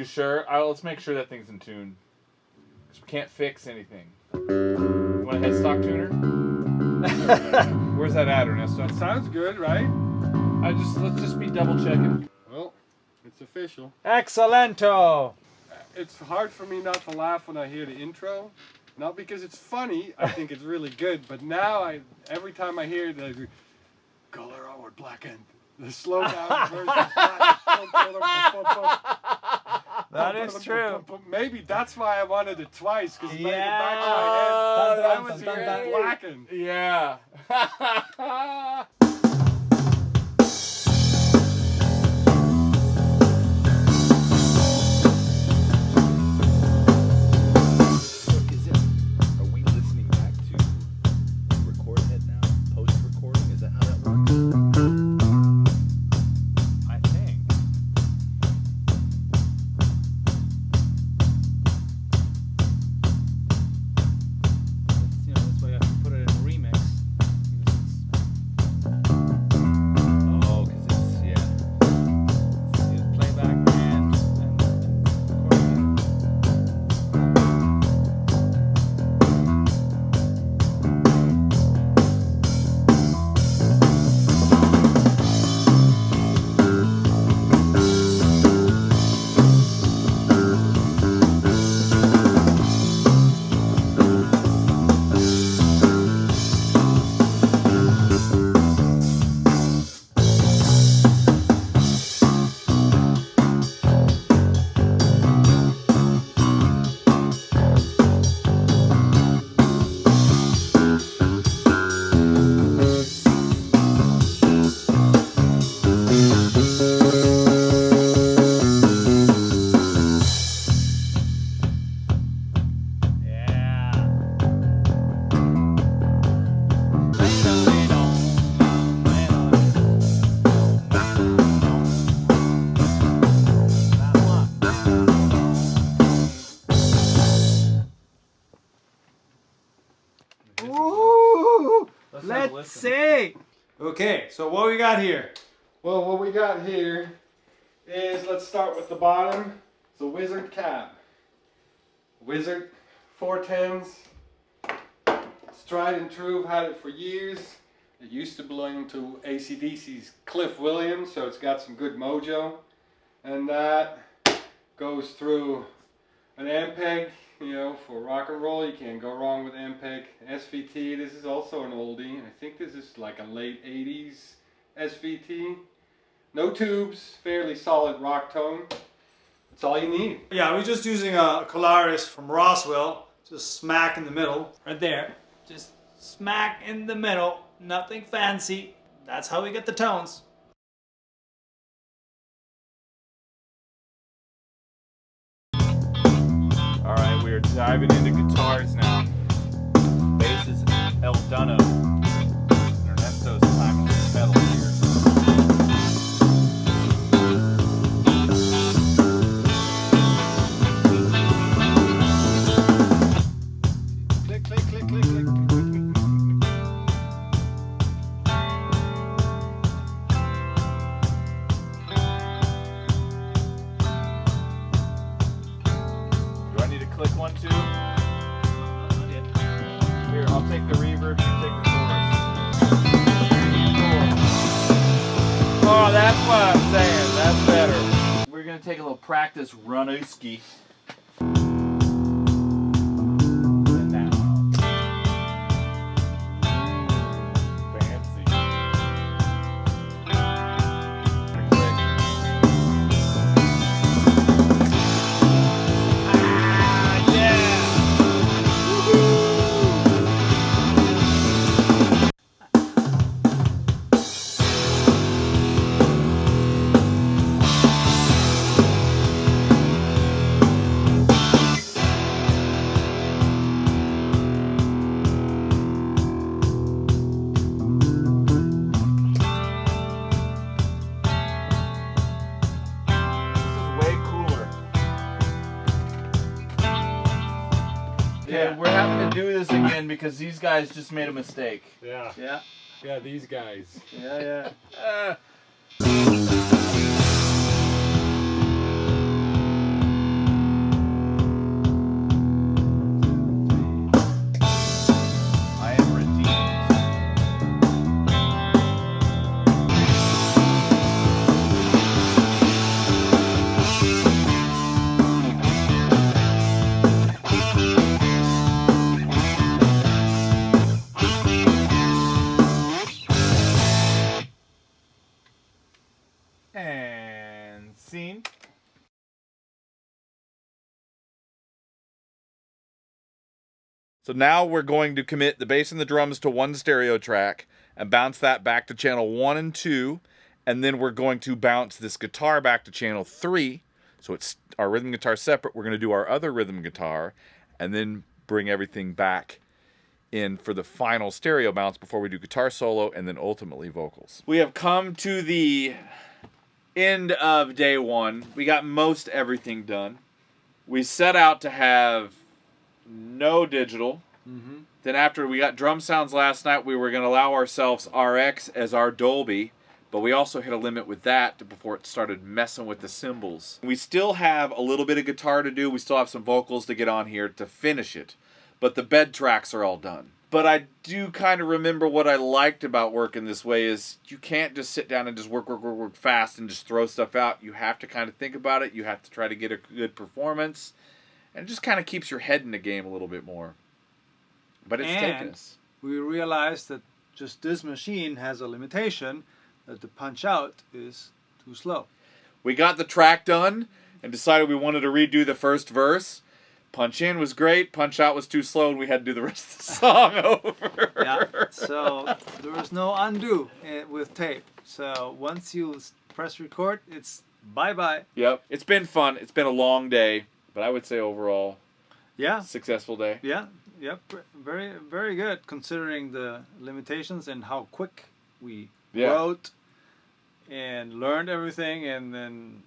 You sure? Let's make sure that thing's in tune. Because we can't fix anything. You want a headstock tuner? Where's that at, Ernesto? That sounds good, right? Let's just be double checking. Well, it's official. Excellento! It's hard for me not to laugh when I hear the intro. Not because it's funny, I think it's really good, but now every time I hear it, I go, color or black end. The slow down version is black. That is true. Maybe that's why I wanted it twice, because it made the Yeah. back of my head. I was hearing it blackened. Yeah. Let's see. Okay, so what we got here? Well, what we got here is, let's start with the bottom. It's a Wizard cab. Wizard 410s. It's tried and true. I've had it for years. It used to belong to AC/DC's Cliff Williams, so it's got some good mojo. And that goes through an Ampeg, you know, for rock and roll. You can't go wrong with Ampeg. SVT, this is also an oldie. I think this is like a late 80s SVT. No tubes, fairly solid rock tone. That's all you need. Yeah, we're just using a Colares from Roswell, just smack in the middle. Right there, just smack in the middle, nothing fancy. That's how we get the tones. Alright, we're diving into guitars now. Bass is El Duno. Ernesto's timing the pedal here. Click, click, click, click, click. Do I need to click one too? Here, I'll take the reverb, you take the chorus. Oh, that's what I'm saying. That's better. We're gonna take a little practice run-ooski. And now. Fancy. Pretty quick. Ah, yeah! Yeah, we're having to do this again because these guys just made a mistake. Yeah. Yeah. Yeah, these guys. Yeah. So now we're going to commit the bass and the drums to one stereo track and bounce that back to channel 1 and 2. And then we're going to bounce this guitar back to channel 3. So it's our rhythm guitar separate. We're going to do our other rhythm guitar and then bring everything back in for the final stereo bounce before we do guitar solo and then ultimately vocals. We have come to the end of day 1. We got most everything done. We set out to have no digital. Then after we got drum sounds last night, we were going to allow ourselves RX as our Dolby, but we also hit a limit with that before it started messing with the cymbals. We still have a little bit of guitar to do. We still have some vocals to get on here to finish it, but the bed tracks are all done. But I do kind of remember what I liked about working this way is you can't just sit down and just work fast and just throw stuff out. You have to kind of think about it. You have to try to get a good performance. And it just kind of keeps your head in the game a little bit more. But it's taken us. We realized that just this machine has a limitation, that the punch out is too slow. We got the track done and decided we wanted to redo the first verse. Punch in was great, punch out was too slow, and we had to do the rest of the song over. Yeah, so there was no undo with tape. So once you press record, it's bye-bye. Yep, it's been fun. It's been a long day. But I would say overall, yeah, successful day. Yeah, yep, very, very good considering the limitations and how quick we wrote and learned everything, and then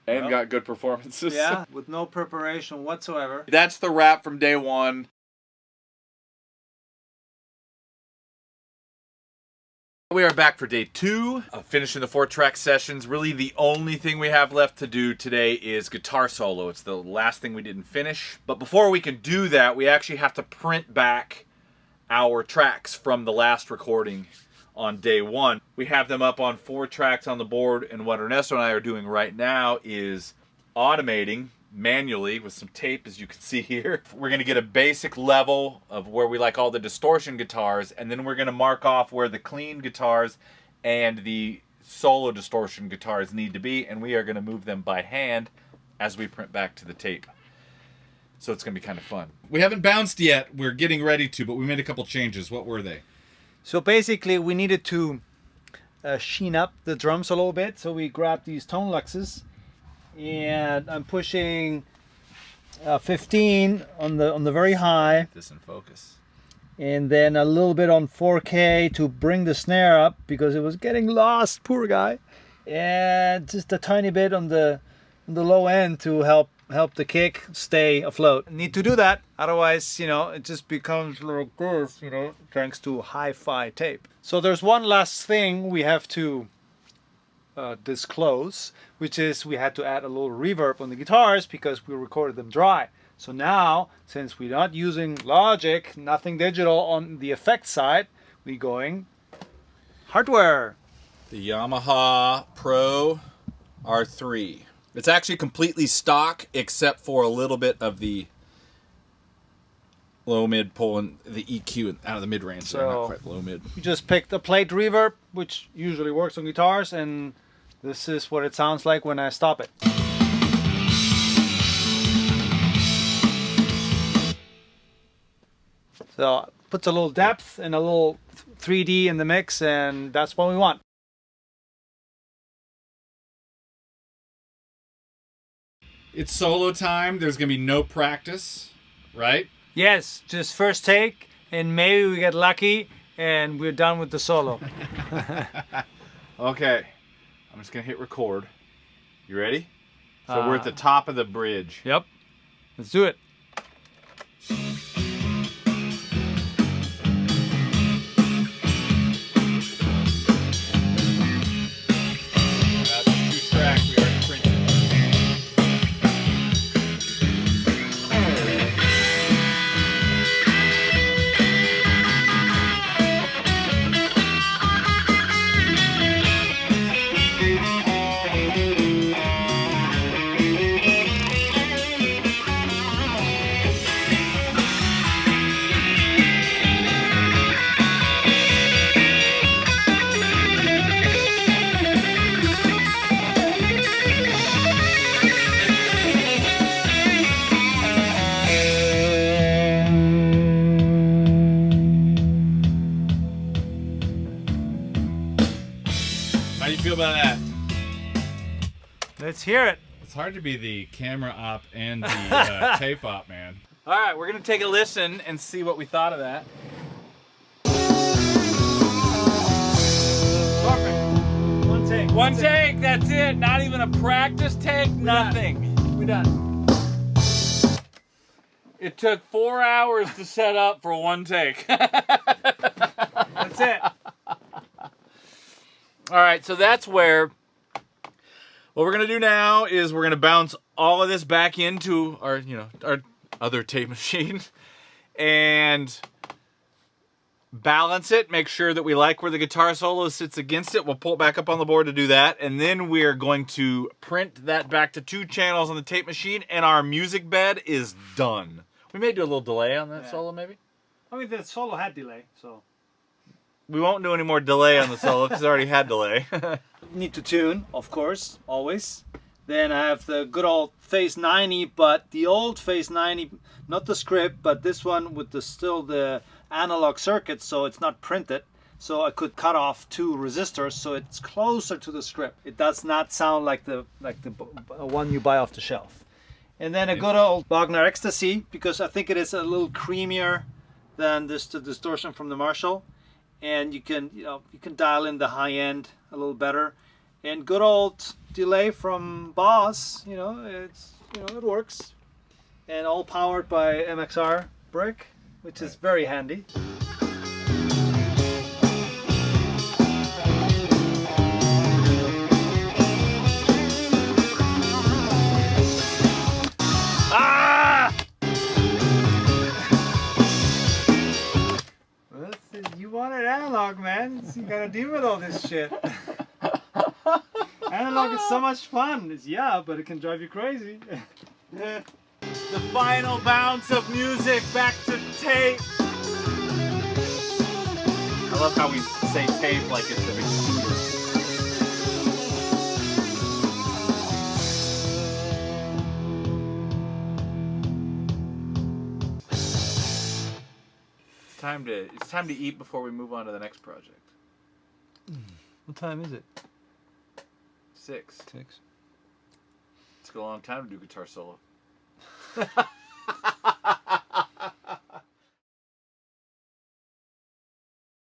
got good performances. Yeah, with no preparation whatsoever. That's the wrap from day 1. We are back for day 2 of finishing the 4-track sessions. Really the only thing we have left to do today is guitar solo. It's the last thing we didn't finish. But before we can do that, we actually have to print back our tracks from the last recording on day 1. We have them up on 4 tracks on the board, and what Ernesto and I are doing right now is automating manually with some tape, as you can see here. We're going to get a basic level of where we like all the distortion guitars, and then we're going to mark off where the clean guitars and the solo distortion guitars need to be, and we are going to move them by hand as we print back to the tape. So it's going to be kind of fun. We haven't bounced yet. We're getting ready to, but we made a couple changes. What were they? So basically we needed to sheen up the drums a little bit, so we grabbed these tone luxes, and I'm pushing 15 on the very high. This in focus. And then a little bit on 4K to bring the snare up because it was getting lost, poor guy. And just a tiny bit on the low end to help the kick stay afloat. Need to do that, otherwise, it just becomes like this, thanks to hi-fi tape. So there's one last thing we have to disclose, which is we had to add a little reverb on the guitars because we recorded them dry. So now, since we're not using Logic, nothing digital on the effect side, we're going hardware. The Yamaha Pro R3. It's actually completely stock except for a little bit of the low mid pulling the EQ out of the mid range. So not quite low mid. We just picked a plate reverb, which usually works on guitars, and this is what it sounds like when I stop it. So puts a little depth and a little 3D in the mix, and that's what we want. It's solo time. There's going to be no practice, right? Yes, just first take, and maybe we get lucky and we're done with the solo. Okay, I'm just going to hit record. You ready? So we're at the top of the bridge. Yep, let's do it. That's 2 tracks we already printed. do you feel about that? Let's hear it. It's hard to be the camera op and the tape op, man. All right, we're gonna take a listen and see what we thought of that. Perfect. One take. One take, that's it. Not even a practice take, nothing. We're done. It took 4 hours to set up for one take. That's it. All right, so that's where what we're gonna do now is we're gonna bounce all of this back into our, our other tape machine and balance it, make sure that we like where the guitar solo sits against it. We'll pull it back up on the board to do that, and then we're going to print that back to 2 channels on the tape machine, and our music bed is done. We may do a little delay on that solo, maybe. I mean, the solo had delay, so. We won't do any more delay on the solo because I already had delay. Need to tune, of course, always. Then I have the good old Phase 90, but the old Phase 90, not the script, but this one with still the analog circuit, so it's not printed. So I could cut off 2 resistors, so it's closer to the script. It does not sound like the one you buy off the shelf. And then a good old Wagner Ecstasy, because I think it is a little creamier than the distortion from the Marshall. And you can dial in the high end a little better. And good old delay from Boss, it works. And all powered by MXR brick, which is very handy. You wanted analog, man. You gotta deal with all this shit. Analog is so much fun. But it can drive you crazy. The final bounce of music back to tape. I love how we say tape like it's a big scooter. It's time to eat before we move on to the next project. What time is it? 6. 6. It's a long time to do guitar solo.